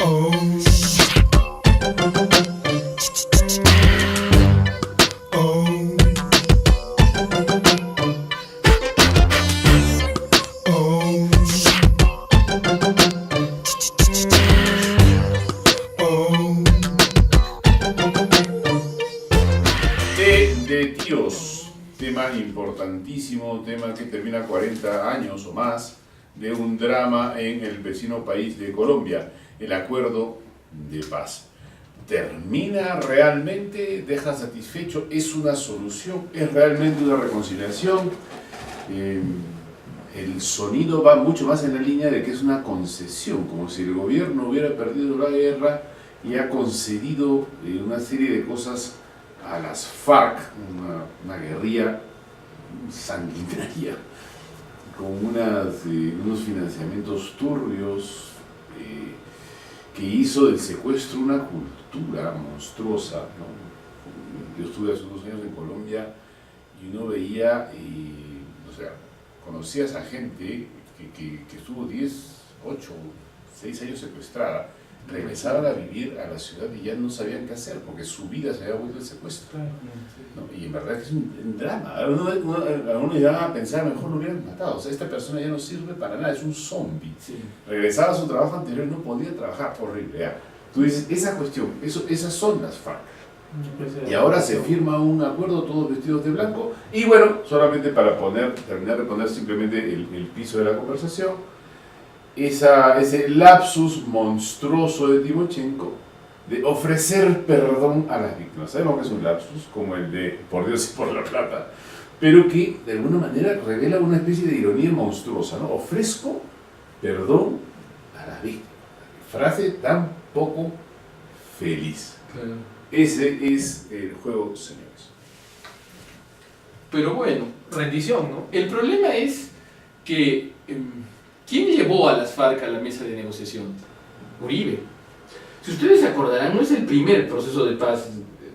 De tíos, tema importantísimo, tema que termina 40 años o más de un drama en el vecino país de Colombia, el acuerdo de paz. ¿Termina realmente? ¿Deja satisfecho? ¿Es una solución? ¿Es realmente una reconciliación? El sonido va mucho más en la línea de que es una concesión, como si el gobierno hubiera perdido la guerra y ha concedido una serie de cosas a las FARC, una guerrilla sanguinaria, con unos financiamientos turbios que hizo del secuestro una cultura monstruosa, ¿no? Yo estuve hace unos años en Colombia y uno veía, o sea, conocías a gente que estuvo 10, 8, 6 años secuestrada, regresaban a vivir a la ciudad y ya no sabían qué hacer porque su vida se había vuelto el secuestro, ¿no? Y en verdad que es un drama. Algunos llegaban a pensar, mejor lo hubieran matado, o sea, esta persona ya no sirve para nada, es un zombie. Sí. Regresaba a su trabajo anterior y no podía trabajar, horrible. ¿Ya? Tú dices, esa cuestión, esas son las FARC. Y ahora se firma un acuerdo, todos vestidos de blanco, y bueno, solamente para terminar de poner simplemente el piso de la conversación, ese lapsus monstruoso de Timochenko de ofrecer perdón a las víctimas. Sabemos que es un lapsus, como el de por Dios y por la plata, pero que de alguna manera revela una especie de ironía monstruosa, ¿no? Ofrezco perdón a las víctimas. Frase tan poco feliz. Claro. Ese es el juego, señores. Pero bueno, rendición, ¿no? El problema es que ¿quién llevó a las FARC a la mesa de negociación? Uribe. Si ustedes se acordarán, no es el primer proceso de paz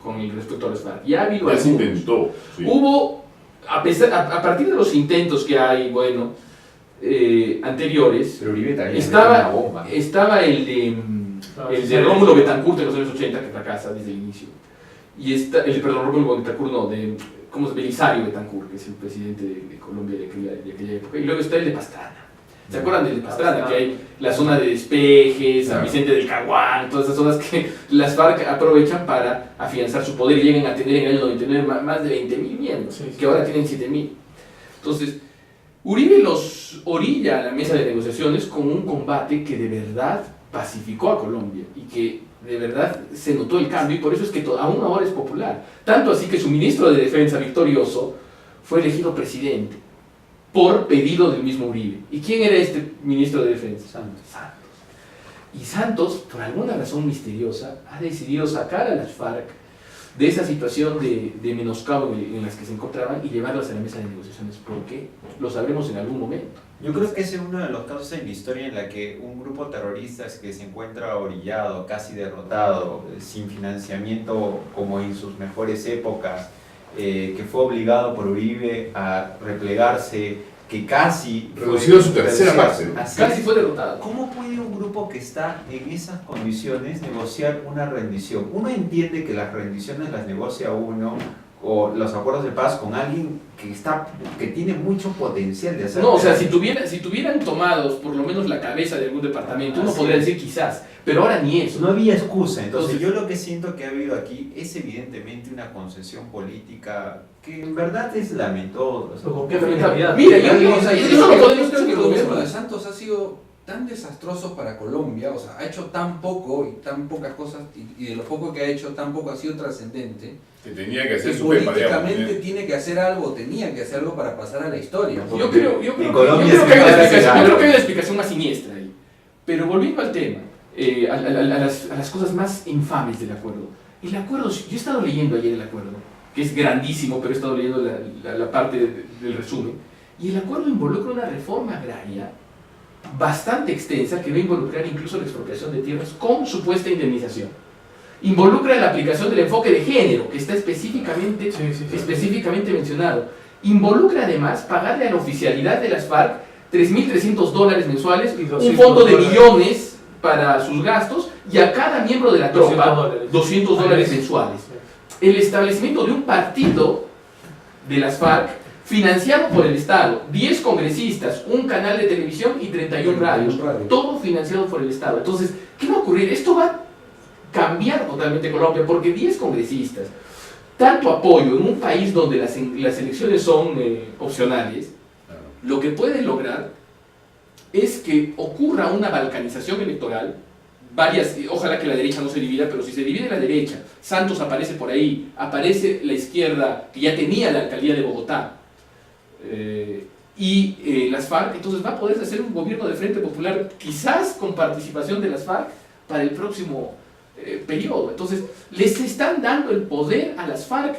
con respecto a las FARC. Ya ha habido algunos. Se intentó. Sí. Hubo, a partir de los intentos que hay, bueno, anteriores, pero Uribe también estaba el de Rómulo Betancourt en los años 80, que fracasa desde el inicio. Y Rómulo Betancourt no, ¿cómo es? Belisario Betancourt, que es el presidente de Colombia de aquella época. Y luego está el de Pastrana. ¿Se acuerdan del de Pastrana? Que hay la zona de despejes, San Vicente del Caguán, todas esas zonas que las FARC aprovechan para afianzar su poder y llegan a tener en el año 99 más de 20.000 miembros, que ahora tienen 7.000. Entonces, Uribe los orilla a la mesa de negociaciones con un combate que de verdad pacificó a Colombia y que de verdad se notó el cambio, y por eso es que aún ahora es popular. Tanto así que su ministro de Defensa, victorioso, fue elegido presidente por pedido del mismo Uribe. ¿Y quién era este ministro de Defensa? Santos. Y Santos, por alguna razón misteriosa, ha decidido sacar a las FARC de esa situación de menoscabo en las que se encontraban y llevarlas a la mesa de negociaciones. ¿Por qué? Lo sabremos en algún momento. Yo creo que ese es uno de los casos en la historia en la que un grupo terrorista que se encuentra orillado, casi derrotado, sin financiamiento como en sus mejores épocas, que fue obligado por Uribe a replegarse, que casi reducido su tercera parte, ¿no? Casi fue derrotado. ¿Cómo puede un grupo que está en esas condiciones negociar una rendición? Uno entiende que las rendiciones las negocia uno, o los acuerdos de paz, con alguien que tiene mucho potencial de hacer. No, o sea, si tuvieran tomados por lo menos la cabeza de algún departamento, uno podría decir quizás, pero ahora ni eso. No había excusa. Entonces yo lo que siento que ha habido aquí es evidentemente una concesión política que en verdad es lamentosa. Mira, el gobierno de Santos ha sido tan desastroso para Colombia, o sea, ha hecho tan poco y tan pocas cosas, y de lo poco que ha hecho tan poco ha sido trascendente, que tenía que hacer que políticamente tiene que hacer algo, tenía que hacerlo para pasar a la historia. Yo creo que hay una explicación más siniestra ahí. Pero volviendo al tema, a las cosas más infames del acuerdo. El acuerdo, yo he estado leyendo ayer el acuerdo, que es grandísimo, pero he estado leyendo la parte del resumen, y el acuerdo involucra una reforma agraria bastante extensa que va a involucrar incluso la expropiación de tierras con supuesta indemnización. Involucra la aplicación del enfoque de género, que está específicamente mencionado. Involucra además pagarle a la oficialidad de las FARC $3.300 mensuales, un fondo de millones para sus gastos, y a cada miembro de la tropa $200 mensuales. El establecimiento de un partido de las FARC financiado por el Estado, 10 congresistas, un canal de televisión y 31 radios, todo financiado por el Estado. Entonces, ¿qué va a ocurrir? Esto va a cambiar totalmente Colombia, porque 10 congresistas, tanto apoyo en un país donde las elecciones son opcionales, lo que puede lograr es que ocurra una balcanización electoral, ojalá que la derecha no se divida, pero si se divide la derecha, Santos aparece por ahí, aparece la izquierda que ya tenía la alcaldía de Bogotá, y las FARC, entonces va a poder hacer un gobierno de Frente Popular, quizás con participación de las FARC, para el próximo periodo. Entonces, les están dando el poder a las FARC.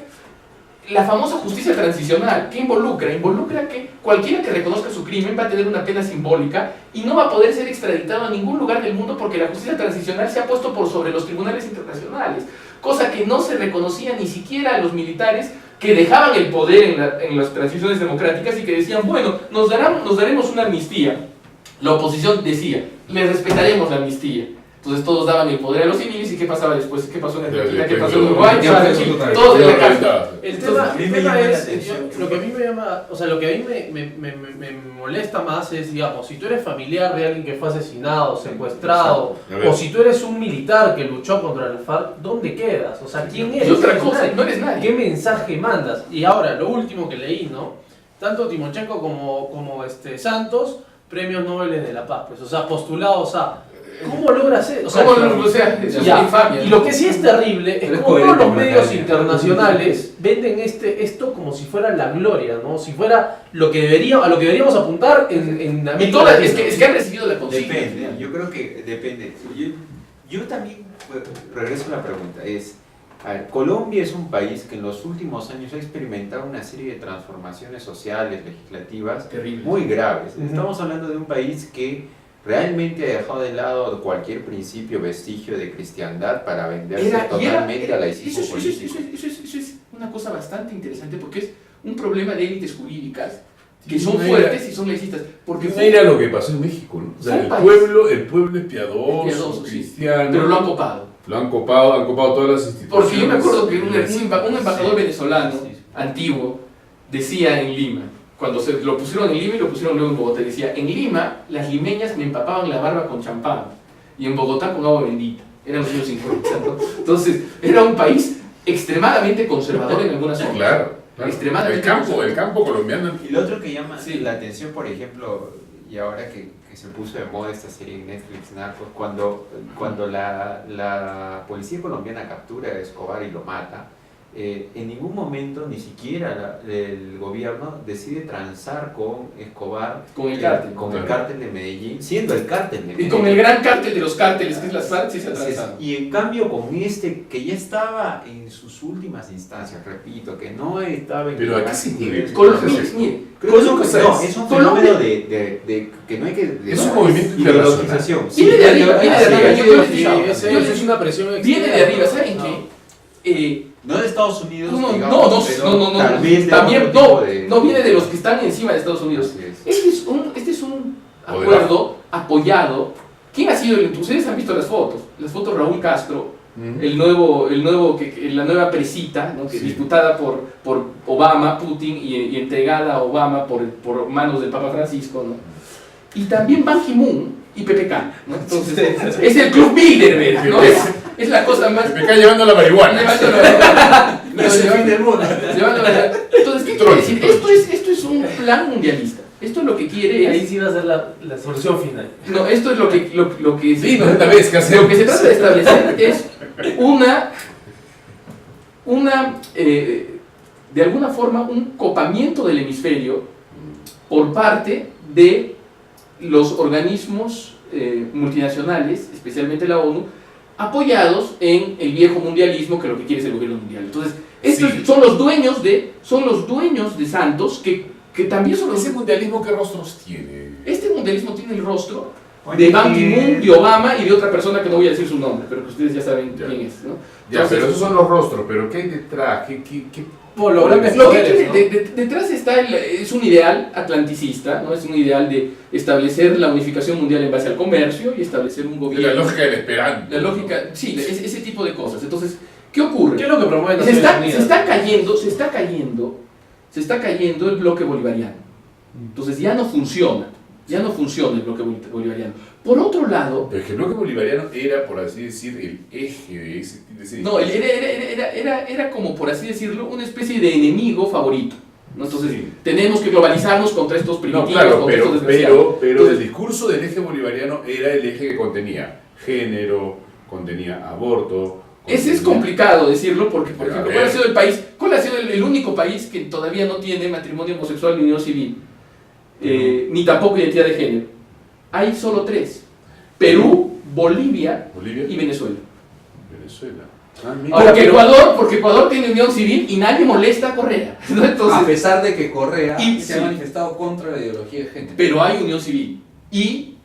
La famosa justicia transicional, ¿qué involucra? Involucra que cualquiera que reconozca su crimen va a tener una pena simbólica y no va a poder ser extraditado a ningún lugar del mundo porque la justicia transicional se ha puesto por sobre los tribunales internacionales, cosa que no se reconocía ni siquiera a los militares que dejaban el poder en las transiciones democráticas y que decían, bueno, nos daremos una amnistía. La oposición decía, les respetaremos la amnistía. Entonces todos daban el poder a los civiles y ¿qué pasaba después? ¿Qué pasó en Argentina? ¿Qué pasó en Uruguay? ¿Qué pasó en Chile? Todos en la cárcel. El tema es, lo que a mí me llama, o sea, lo que a mí me molesta más es, digamos, si tú eres familiar de alguien que fue asesinado, secuestrado, o si tú eres un militar que luchó contra el FARC, ¿dónde quedas? O sea, ¿quién eres? Y otra cosa, no eres nadie. ¿Qué mensaje mandas? Y ahora, lo último que leí, ¿no? Tanto Timochenko como Santos, premios Nobel de la Paz, pues, o sea, postulados a... ¿Cómo logras eso? O sea, eso es una infamia. Y lo que sí es terrible es cómo todos los medios internacionales venden esto como si fuera la gloria, ¿no? Si fuera a lo que deberíamos apuntar en América Latina. Es que han recibido la consigna. Depende, yo creo que depende. Yo también regreso a la pregunta. A ver, Colombia es un país que en los últimos años ha experimentado una serie de transformaciones sociales, legislativas, muy graves. Estamos hablando de un país que realmente ha dejado de lado cualquier principio, vestigio de cristiandad para venderse totalmente al laicismo político. Eso es una cosa bastante interesante porque es un problema de élites jurídicas que son fuertes y son laicistas. Porque era lo que pasó en México, ¿no? O sea, el pueblo es piadoso, cristiano. Pero lo han copado. Lo han copado todas las instituciones. Porque yo me acuerdo que un embajador venezolano antiguo decía en Lima, cuando lo pusieron en Lima y lo pusieron luego en Bogotá, decía, en Lima las limeñas me empapaban la barba con champán y en Bogotá con agua bendita. Eran los años 50, ¿no? Entonces, era un país extremadamente conservador en algunas zonas. Claro. Extremadamente el campo colombiano. Y lo otro que llama la atención, por ejemplo, y ahora que se puso de moda esta serie en Netflix, Narcos, cuando la policía colombiana captura a Escobar y lo mata, en ningún momento ni siquiera el gobierno decide transar con Escobar, con el cártel, el cártel de Medellín, siendo el cártel de Medellín. Y con el gran cártel de los cárteles, que es las FARC, sí se ha transado. Y en cambio con este, que ya estaba en sus últimas instancias, repito, que no estaba en... Pero aquí sí tiene... es un fenómeno de que no hay que... Es un movimiento de ideologización. Viene de arriba, Es una presión externa. Viene de arriba, ¿saben qué? No de Estados Unidos, no, también también no viene de los que están encima de Estados Unidos. Este es un acuerdo apoyado. ¿Quién ha sido el? Ustedes han visto las fotos Raúl Castro, la nueva presita, ¿no? Que disputada por Obama, Putin y entregada a Obama por manos del Papa Francisco, ¿no? Y también Ban Ki-moon y PPK, ¿no? Entonces es el Club Bilderberg, ¿no? Es la cosa más... PPK llevando la marihuana. Es el fin del mundo. Entonces, ¿qué quiere decir? Esto es un plan mundialista. Esto es lo que quiere... Ahí sí va a ser la solución final. No, esto es lo que sí, no, esta vez, ¿qué hacemos? Lo que se trata de establecer es de alguna forma, un copamiento del hemisferio por parte de los organismos multinacionales, especialmente la ONU, apoyados en el viejo mundialismo, que lo que quiere es el gobierno mundial. Entonces, estos son los dueños de Santos, que también son ¿Ese mundialismo qué rostros tiene? Este mundialismo tiene el rostro de Ban Ki-moon, de Obama y de otra persona que no voy a decir su nombre, pero que ustedes ya saben quién es, ¿no? Ya, pero esos son los rostros, pero ¿qué hay detrás? Por los grandes Lo que poderes, tiene, ¿no? detrás está es un ideal atlanticista, ¿no? Es un ideal de establecer la unificación mundial en base al comercio y establecer un De gobierno. la lógica del esperanto. La lógica, sí, ese tipo de cosas. Entonces, ¿qué ocurre? ¿Qué es lo que promueven Se Naciones Unidas? se está cayendo el bloque bolivariano. Entonces ya no funciona el bloque bolivariano. Por otro lado, Pero es que el bloque bolivariano era, por así decir, el eje de ese no, era como, por así decirlo, una especie de enemigo favorito, ¿no? Entonces, Sí. tenemos que globalizarnos contra estos No, primitivos, claro, contra estos desgraciados. pero Entonces, el discurso del eje bolivariano era el eje que contenía género, contenía aborto. ese es contenía- complicado decirlo porque, por Pero, a ejemplo, ver. ¿cuál ha sido el único país que todavía no tiene matrimonio homosexual ni unión civil? Ni tampoco identidad de género. Hay solo 3. Perú, Bolivia Bolivia y Venezuela. Venezuela. Ah, mira. Porque Ecuador tiene unión civil y nadie molesta a Correa, ¿no? A Entonces, pesar de que Correa Y- se sí. ha manifestado contra la ideología de género. pero hay unión civil. Y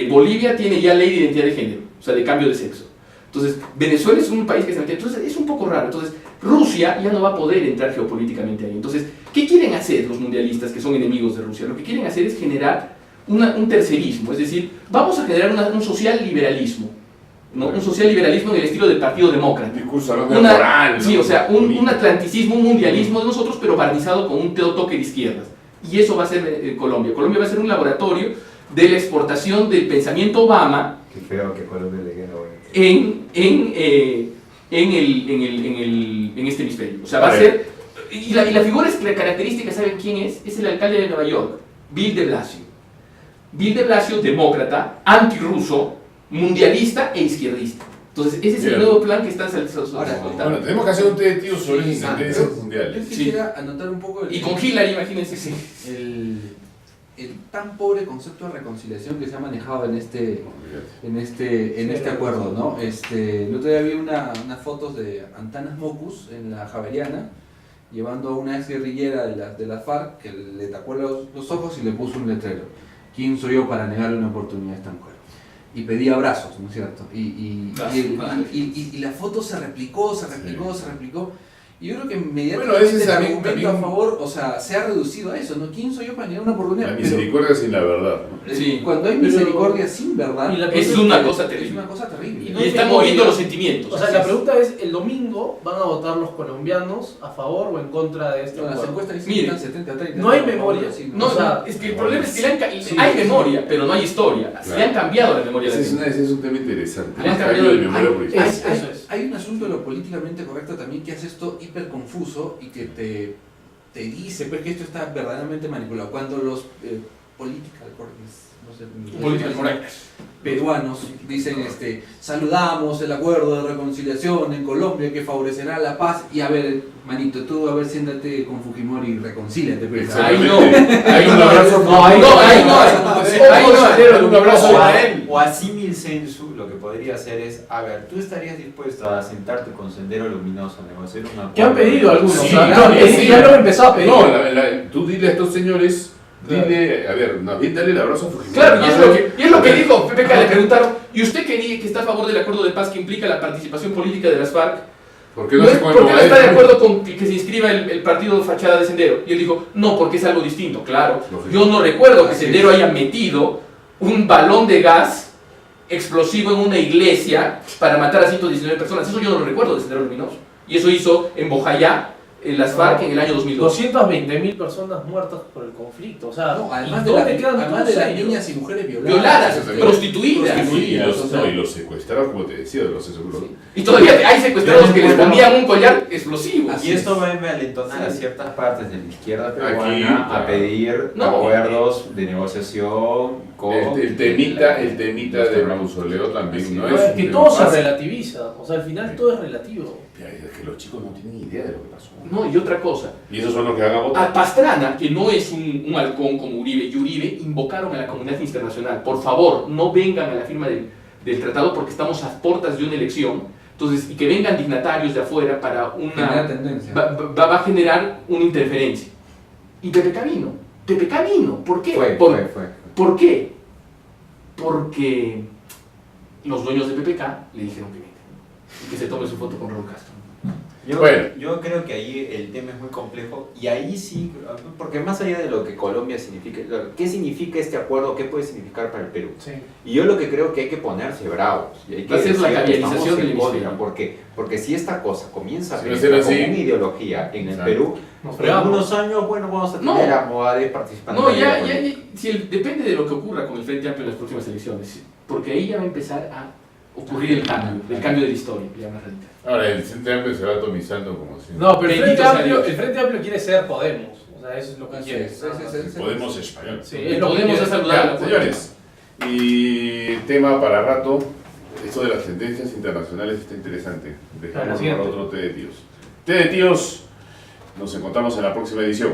Bolivia tiene ya ley de identidad de género, o sea, de cambio de sexo. Entonces, Venezuela es un país que se mete. Entonces, es un poco raro. Entonces, Rusia ya no va a poder entrar geopolíticamente ahí. Entonces, ¿qué quieren hacer los mundialistas que son enemigos de Rusia? Lo que quieren hacer es generar un tercerismo, es decir, vamos a generar un social liberalismo, ¿no? Un social liberalismo en el estilo del Partido Demócrata. Discurso hablando de moral. Sí, ¿no? o sea, un Bonito. atlanticismo, un mundialismo de nosotros, pero barnizado con un toque de izquierdas. Y eso va a ser Colombia. Colombia va a ser un laboratorio de la exportación del pensamiento Obama Qué feo que Colombia le queda bueno. en este hemisferio. O sea, va a ser... Y la figura es la característica, ¿saben quién es? Es el alcalde de Nueva York, Bill de Blasio. Bill de Blasio, demócrata, antirruso, mundialista e izquierdista. Entonces, ese es el Bien. nuevo plan que están soltando. Bueno, tenemos que hacer un té de tíos sobre Sí, esas tendencias yo mundiales. quisiera anotar un poco Y con Hillary, imagínense. Sí. el tan pobre concepto de reconciliación que se ha manejado en este acuerdo, ¿no? El otro día vi unas fotos de Antanas Mocus en la Javeriana llevando a una ex guerrillera de la FARC que le tapó los ojos y le puso un letrero: ¿quién soy yo para negarle una oportunidad a esta mujer? Y pedía abrazos, ¿no es cierto? Y la foto se replicó. Y yo creo que inmediatamente Bueno, ese es el también- argumento a favor, o sea, se ha reducido a eso, ¿no? ¿Quién soy yo para negar una oportunidad? La misericordia sin la verdad. ¿no? Sí. Cuando hay Pero- misericordia sin verdad, Y la Es pregunta- una cosa es terrible. una cosa terrible. no Y hay están memoria. moviendo los sentimientos. O sea, la pregunta es, ¿el domingo van a votar los colombianos a favor o en contra de este No, las acuerdo? encuestas dicen Mire, que están 70-30. no hay memoria. Sí, No, O sea, es que el problema es que sí, hay sí, memoria, pero no hay historia. Se Claro. han cambiado la memoria de la Ese gente. es un tema interesante. Le han Los cambiado años de el- memoria por historia. Eso es. Hay un asunto de lo políticamente correcto también que hace esto hiper confuso y que te dice pues, que esto está verdaderamente manipulado. Cuando los political correctness, no sé, Políticas correctas. peruanos dicen saludamos el acuerdo de reconciliación en Colombia que favorecerá la paz, y a ver, manito, tú a ver, siéntate con Fujimori y reconcíliate pues. Ahí no. Hay un abrazo. No, ahí no. Ahí no. Un abrazo para él. O a símil sensu, lo que podría hacer es, a ver, ¿tú estarías dispuesto a sentarte con Sendero Luminoso a negociar un acuerdo? ¿Qué han pedido algunos? Sí, O sea, claro, y ya lo han empezado a pedir. No, tú dile a estos señores, dile, a ver, no, dale el abrazo a Fujimori. Claro, y es lo que dijo PPK. Le preguntaron, ¿y usted quería que está a favor del acuerdo de paz que implica la participación política de las FARC? ¿Por qué no se ¿Por qué no está de acuerdo con que se inscriba el partido Fachada de Sendero? Y él dijo, no, porque es algo distinto. Claro, Lógico. yo no recuerdo que Así Sendero es. haya metido un balón de gas explosivo en una iglesia para matar a 119 personas. Eso yo no lo recuerdo de Sendero Luminoso. Y eso hizo en Bojayá, en las FARC, en el año 2002. 220.000 personas muertas por el conflicto. O sea, No, además ¿y de, dónde quedan además todos de las ellos? niñas y mujeres violadas, Violadas, Exactamente. prostituidas. Y los secuestraron, como te decía, los secuestraron. Y todavía hay secuestrados que les ponían un collar explosivo. Y esto va a envalentonar a ciertas partes de la izquierda peruana Aquí, a claro. pedir No. acuerdos de negociación con... El temita de mausoleo también, ¿no? No, es que un todo se tema fácil. relativiza. O sea, al final todo es relativo. Es que los chicos no tienen idea de lo que pasó. No, y otra cosa. Y esos son los que van a A votar. Pastrana, que no es un halcón como Uribe, y Uribe invocaron a la comunidad internacional. Por favor, no vengan a la firma del tratado porque estamos a puertas de una elección. Entonces, y que vengan dignatarios de afuera para genera una... tendencia. Va a generar una interferencia. Y PPK vino. PPK vino. ¿Por qué? Fue. ¿Por qué? Porque los dueños de PPK le dijeron que venga y que se tome su foto con Raúl Castro. Yo creo que ahí el tema es muy complejo y ahí sí, porque más allá de lo que Colombia significa, ¿qué significa este acuerdo? ¿Qué puede significar para el Perú? Sí. Y yo lo que creo que hay que ponerse bravos. Y hay que Hacer la decir que caviarización estamos del en contra, hemisferio. porque si esta cosa comienza a Si no penetrar será como así, una ideología en el exacto. Perú, Nos en fregamos. unos años, bueno, vamos a tener No. a Moades participando. No, en la ya, política. si depende de lo que ocurra con el Frente Amplio en las próximas elecciones, porque ahí ya va a empezar a ocurrir el cambio de la historia, ya más radical. Ahora, el Frente Amplio se va atomizando como si... No, pero el Bendito Frente, sea Amplio, Dios. el Frente Amplio quiere ser Podemos. O sea, eso es lo que Así quiere. es, sí. Podemos español. Sí, es lo que Podemos quiere. hacer saludar a Ya, la señores, y tema para rato, esto de las tendencias internacionales está interesante. Para la Dejamos para siguiente. otro té de tíos. Té de tíos, nos encontramos en la próxima edición.